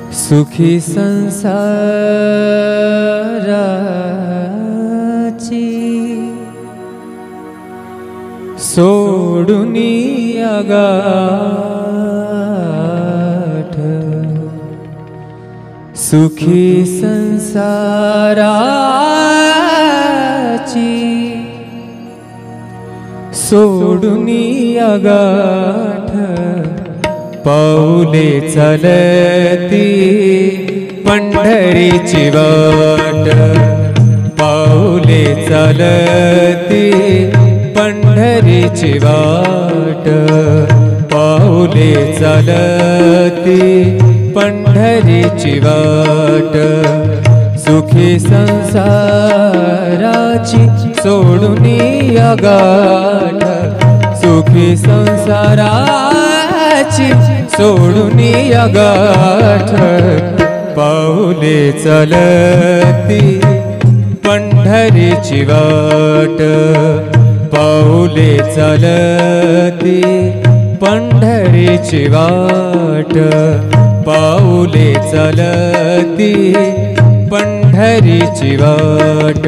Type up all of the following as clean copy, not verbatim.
सुखी संसाराची सोडुनी आगाठ, सुखी संसाराची सोडुनी आगाठ, पाऊले चालती पंढरीची वाट, पाऊले चालती पंढरीची वाट, पाऊले चालती पंढरीची वाट, सुखी संसाराची सोडुनी आगाठ, सुखी संसाराची सोडुनी आगाठ, पाऊले चालती पंढरीची वाट, पाऊले चालती पंढरीची वाट, पाऊले चालती पंढरीची वाट.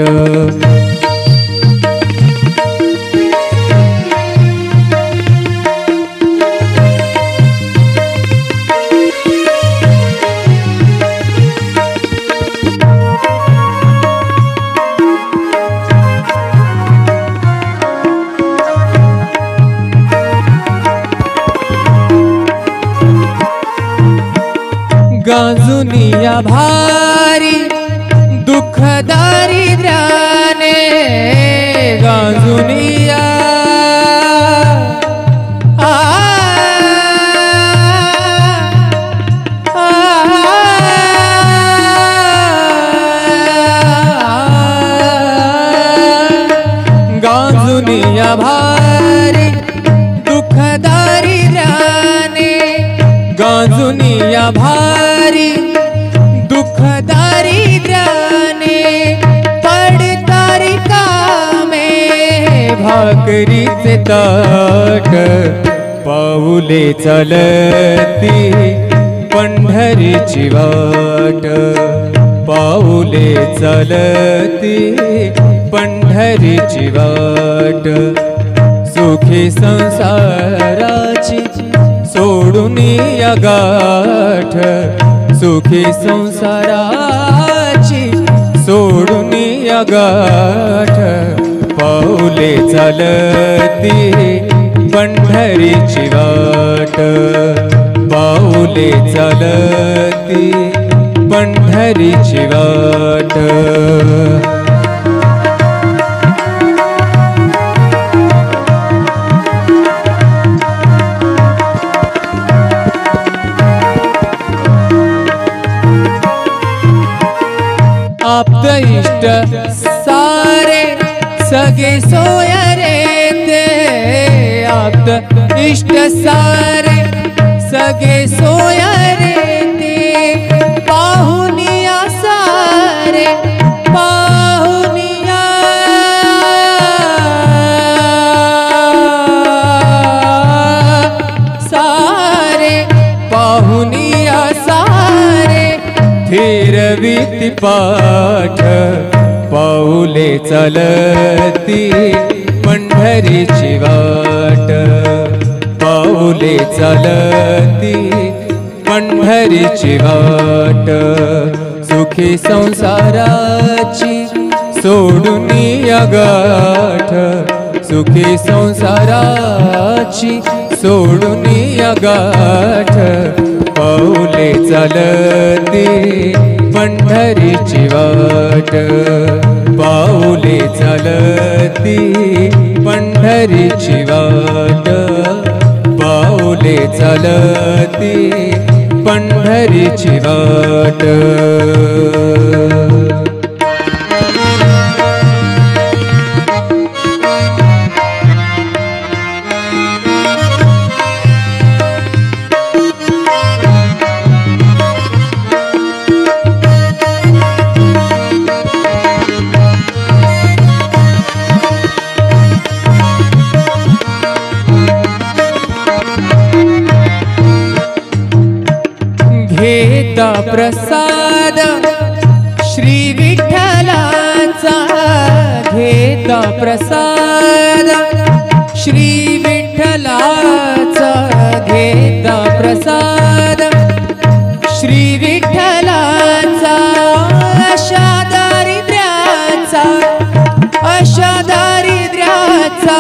गांजुनिया भारी दुःख दारिद्र्याने, गांजुनिया गांजुनिया भारी दुःख दारिद्र्याने, गांजुनिया भारी दुःख दारिद्र्याने, पडतारी कामे भाकरीचे ताट, पाऊले चालती पंढरीची वाट, पाऊले चालती पंढरीची वाट, सुखी संसाराची सोडुनी आगाठ, सुखी संसाराची सोडुनी आगाठ, पाऊले चालती पंढरीची वाट, पाऊले चालती पंढरीची वाट. आप्त इष्ट सारे सगे सोय रे ते, आप्त इष्ट सारे सगे सोय रे ते, पाहुनिया सारे पाहुनिया सारे, पाहुनिया सारे फिरवीती पाठ, पाऊले चालती पंढरीची वाट, पाऊले चालती पंढरीची वाट, सुखी संसाराची सोडुनी आगाठ, सुखी संसाराची सोडुनी आगाठ, पाऊले चालती पंढरीची वाट, पाऊले चालती पंढरीची वाट, पाऊले चालती पंढरीची वाट. घेत घेता प्रसाद श्री विठ्ठलाचा घेता प्रसाद श्री विठ्ठलाचा घेता प्रसाद श्री विठ्ठलाचा अशा दारिद्र्याचा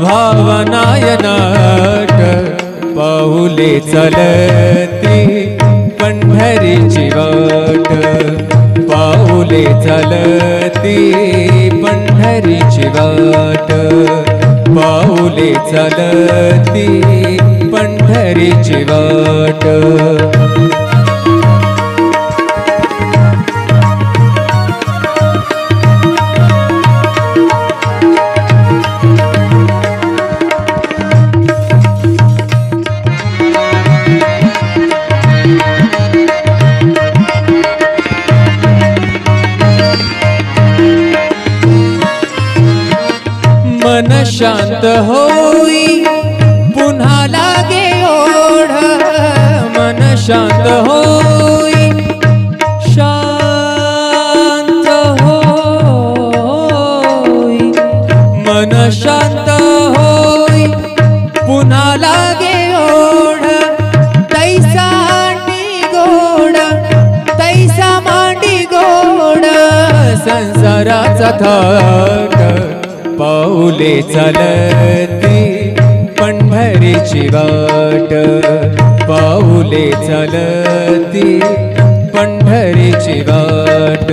भावनायनाट पाऊले चलती पंढरीची वाट पाऊले चलती पंढरीची वाट पाऊले चलती पंढरीची वाट मन शांत होई पुन्हा लागे ओढ मन शांत होई शांत होई मन शांत होई पुन्हा लागे ओढ तैसा मांडी गोड संसाराचा थाट पाऊले चलती पंढरीची वाट पाऊले चलती पंढरीची वाट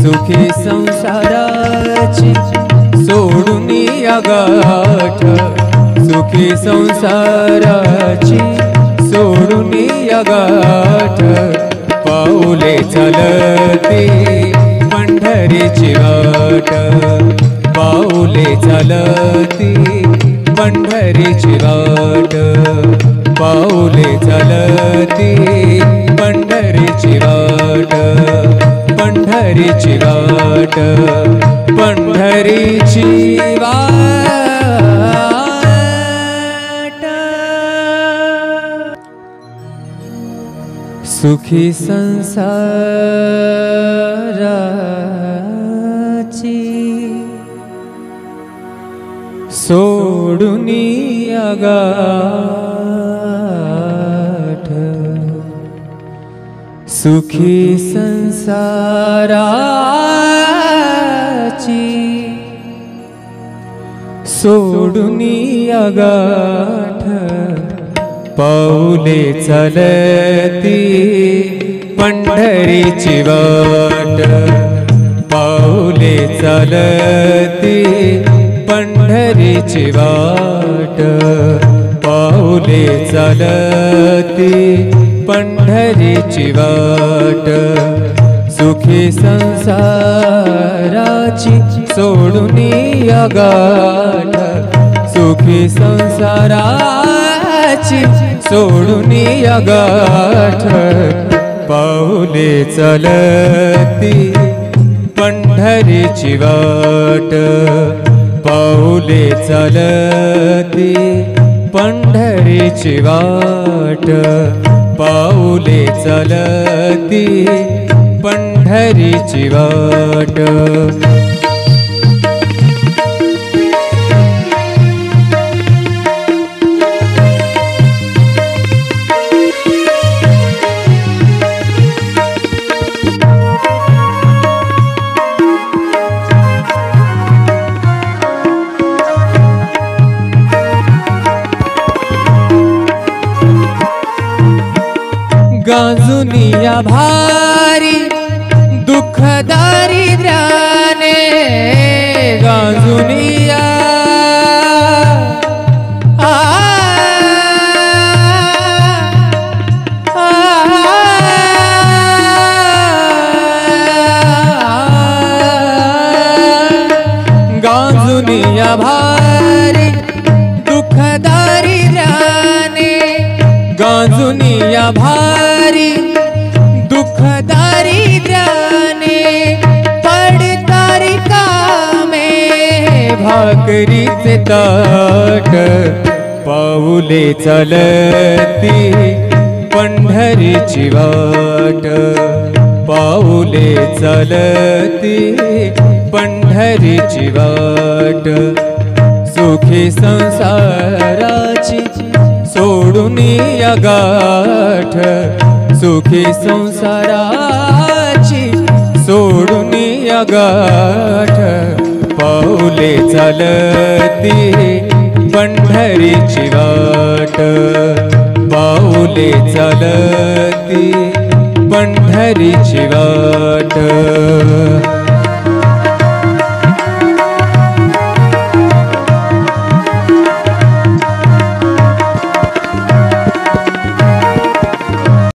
सुखी संसाराची सोडून या गाठ सुखी संसाराची सोडून या गाठ पाऊले चलती पंढरीची वाट पाऊले चलती पंढरीची वाट पाऊले चलती पंढरीची वाट पंढरीची वाट पंढरीची वाट सुखी संसाराची सोडून या गाठ सुखी संसाराची सोडून या गाठ पाऊले चलती पंढरीची वाट पाऊले चलती पंढरीची वाट पाऊले चलती पंढरीची वाट सुखी संसाराची सोडून या गाठ सुखी संसाराची सोडून या गाठ पाऊले चलती पंढरीची वाट पाऊले चलती पंढरीची वाट पाऊले चलती पंढरीची वाट गांजुनिया भारी दुःख दारिद्र्याने गांजुनिया गांजुनिया भारी दुःख दारिद्र्याने गांजुनिया भारी दुःख दारिद्र्याने पडतारी कामे भाकरीचे ताट पाऊले चलती पंढरीची वाट वाट पाऊले चलती पंढरीची वाट सुखी संसाराची सोडून या गाठ सुखी संसाराची सोडून या गाठ पाऊले चालती पंढरीची वाट पाऊले चालती पंढरीची वाट